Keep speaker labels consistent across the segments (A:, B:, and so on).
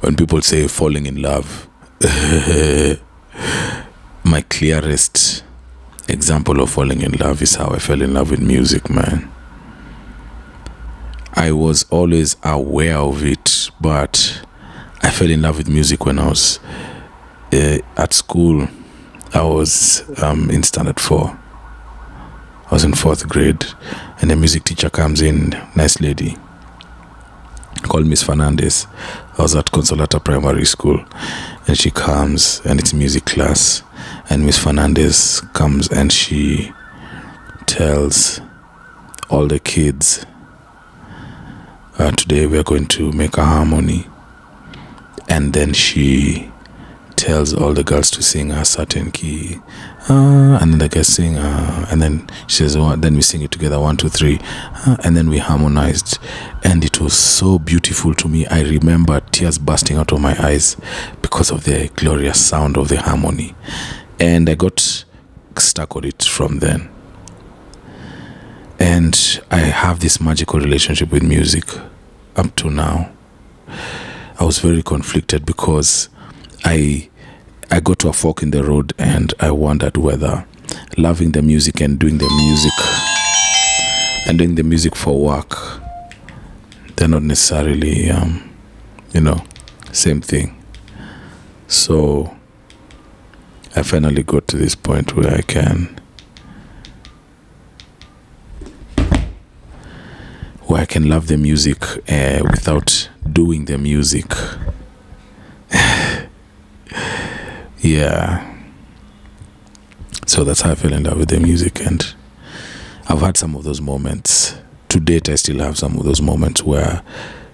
A: when people say falling in love, my clearest example of falling in love is how I fell in love with music, man. I was always aware of it, but I fell in love with music when I was at school. I was in standard 4. I was in 4th grade, and the music teacher comes in, nice lady, called Miss Fernandez. I was at Consolata Primary School, and she comes, and it's music class, and Miss Fernandez comes and she tells all the kids, today we are going to make a harmony. And then she tells all the girls to sing a certain key, and then the girls sing, and then she says, then we sing it together, 1, 2, 3, and then we harmonized, and it was so beautiful to me. I remember tears bursting out of my eyes because of the glorious sound of the harmony, and I got stuck on it from then. And I have this magical relationship with music up to now. I was very conflicted because I got to a fork in the road, and I wondered whether loving the music and doing the music for work, they're not necessarily same thing. So I finally got to this point where I can love the music without doing the music. Yeah. So that's how I fell in love with the music, and I've had some of those moments. To date, I still have some of those moments where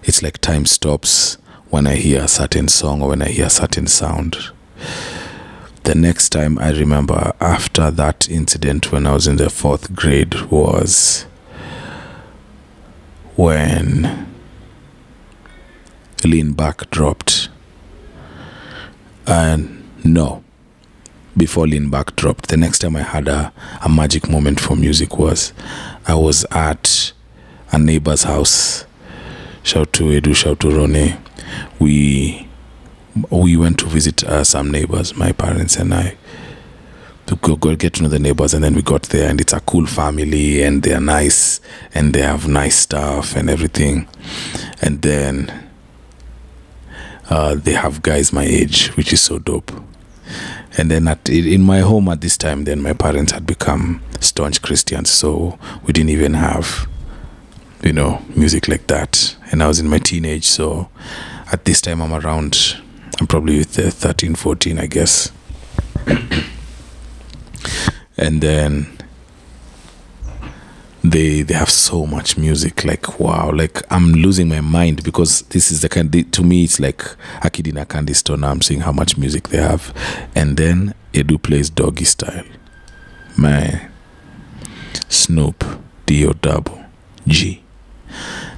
A: it's like time stops when I hear a certain song or when I hear a certain sound. The next time I remember after that incident when I was in the 4th grade was when Lean Back dropped. And no, before Lean Back dropped, the next time I had a magic moment for music was I was at a neighbor's house. Shout to Edu, shout to Rone. We went to visit some neighbors, my parents and I, to go get to know the neighbors, and then we got there, and it's a cool family, and they're nice, and they have nice stuff and everything. And then they have guys my age, which is so dope. And then in my home at this time, then my parents had become staunch Christians, so we didn't even have music like that. And I was in my teenage, so at this time I'm probably with 13, 14, I guess. And then they have so much music, like wow, like I'm losing my mind, because this is the kind, to me it's like a kid in a candy store. Now I'm seeing how much music they have. And then Edu plays Doggy Style, man. Snoop, D.O. Double G.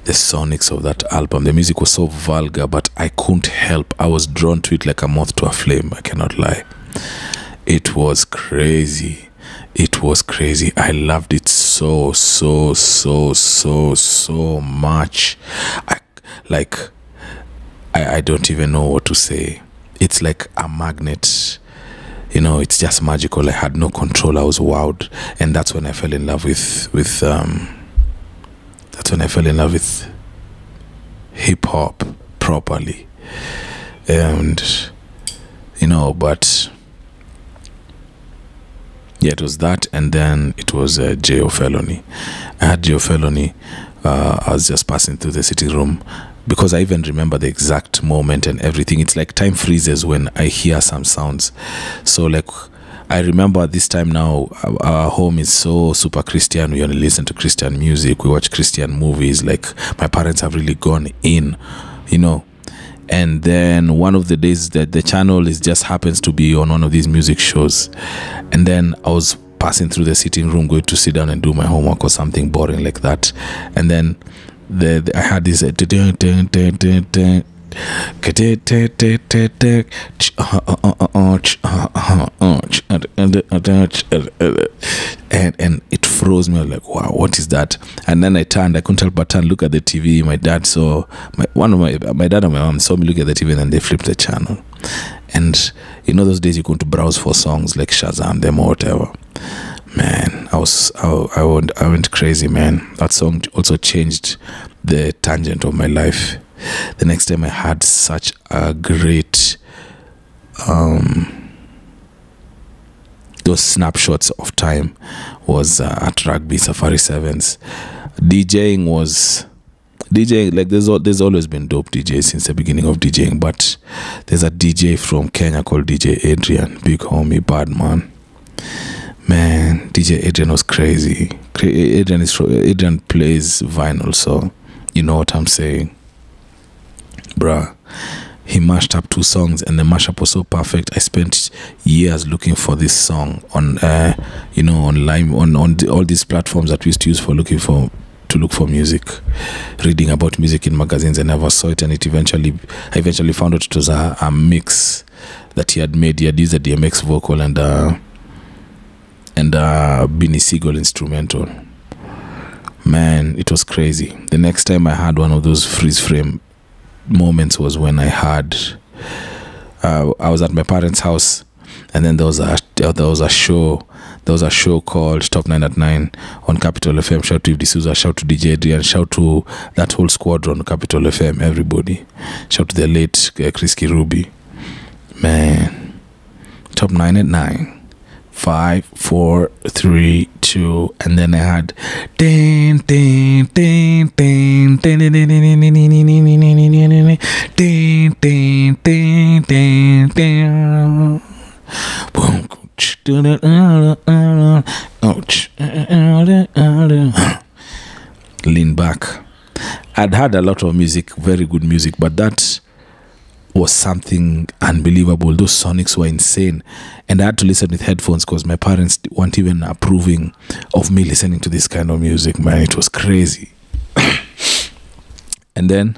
A: The sonics of that album, the music was so vulgar, but I couldn't help. I was drawn to it like a moth to a flame, I cannot lie. It was crazy. It was crazy. I loved it so much. I don't even know what to say. It's like a magnet. It's just magical. I had no control. I was wowed. And that's when I fell in love with hip hop properly. And but yeah, it was that, and then it was J.O. Felony. I had J.O. Felony. I was just passing through the sitting room, because I even remember the exact moment and everything. It's like time freezes when I hear some sounds. So like I remember this time now, our home is so super Christian. We only listen to Christian music. We watch Christian movies. Like my parents have really gone in, And then one of the days that the channel just happens to be on one of these music shows. And then I was passing through the sitting room, going to sit down and do my homework or something boring like that. And then I had this and it froze me. I was like, wow, what is that? And then I turned. I couldn't help but turn, look at the TV. My dad saw, my dad and my mom saw me look at the TV, and then they flipped the channel. And those days you go to browse for songs like Shazam them or whatever. Man, I went crazy, man. That song also changed the tangent of my life. The next time I had such a great those snapshots of time was at Rugby Safari Sevens. DJing like there's always been dope DJs since the beginning of DJing, but there's a DJ from Kenya called DJ Adrian, big homie, bad man. DJ Adrian was crazy. Adrian plays vinyl, so you know what I'm saying, bruh. He mashed up 2 songs, and the mashup was so perfect. I spent years looking for this song on online, on all these platforms that we used to use to look for music, reading about music in magazines. I never saw it, and I eventually found out it was a mix that he had made. He had used a DMX vocal and Beanie Siegel instrumental. Man, it was crazy. The next time I had one of those freeze frame moments was when I was at my parents' house, and then there was a show called Top 9 at 9 on Capital FM. Shout to Ivy D'Souza, shout to DJ Adrian, shout to that whole squadron on Capital FM, everybody. Shout to the late Chris Kirubi. Man, Top 9 at 9. 5, 4, 3, 2, and then I had ding ding ding ding ding ding ding ding ding ding ding. Lean back. I'd had a lot of music, very good music, but that was something unbelievable. Those sonics were insane, and I had to listen with headphones because my parents weren't even approving of me listening to this kind of music. Man, it was crazy. and then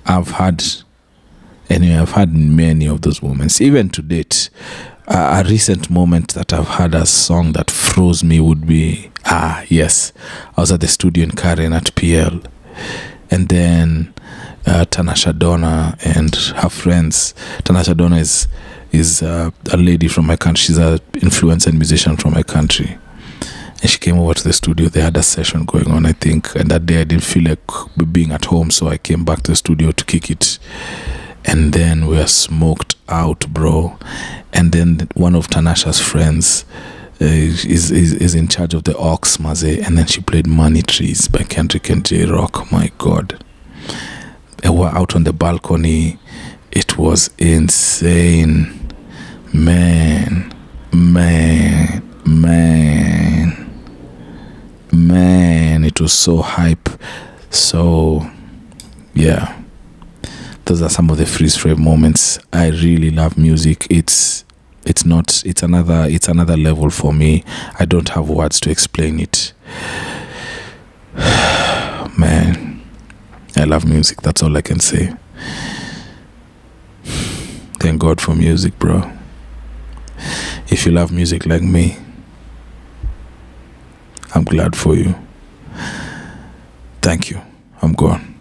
A: I've had many of those moments. Even to date, a recent moment that I've had a song that froze me would be yes, I was at the studio in Karen at PL. And then Tanasha Donna and her friends. Tanasha Donna is a lady from my country. She's an influencer and musician from my country. And she came over to the studio. They had a session going on, I think. And that day I didn't feel like being at home, so I came back to the studio to kick it. And then we were smoked out, bro. And then one of Tanasha's friends is in charge of the aux, maze, and then she played Money Trees by Kendrick and J-Rock. My God. And we're out on the balcony. It was insane. Man, it was so hype. So yeah, those are some of the freeze frame moments. I really love music. It's another level for me. I don't have words to explain it. Man, I love music. That's all I can say. Thank God for music, bro. If you love music like me, I'm glad for you. Thank you. I'm gone.